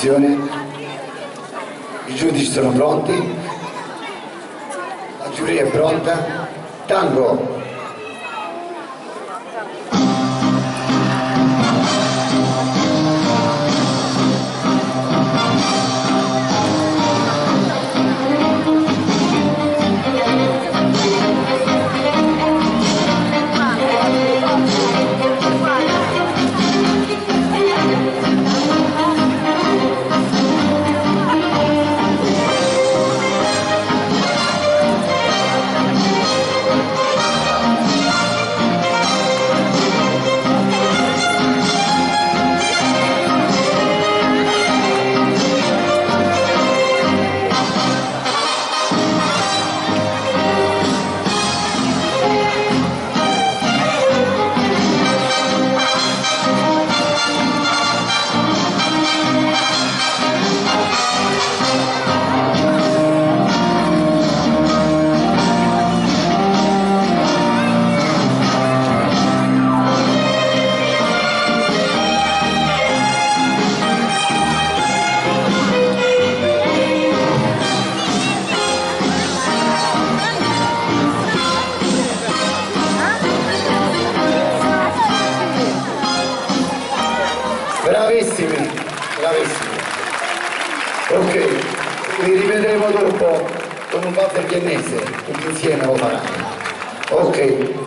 Attenzione, i giudici sono pronti, la giuria è pronta, tango! Bravissimi, bravissimi. Ok, li rivedremo dopo con un valzer viennese, tutti insieme lo faranno. Ok.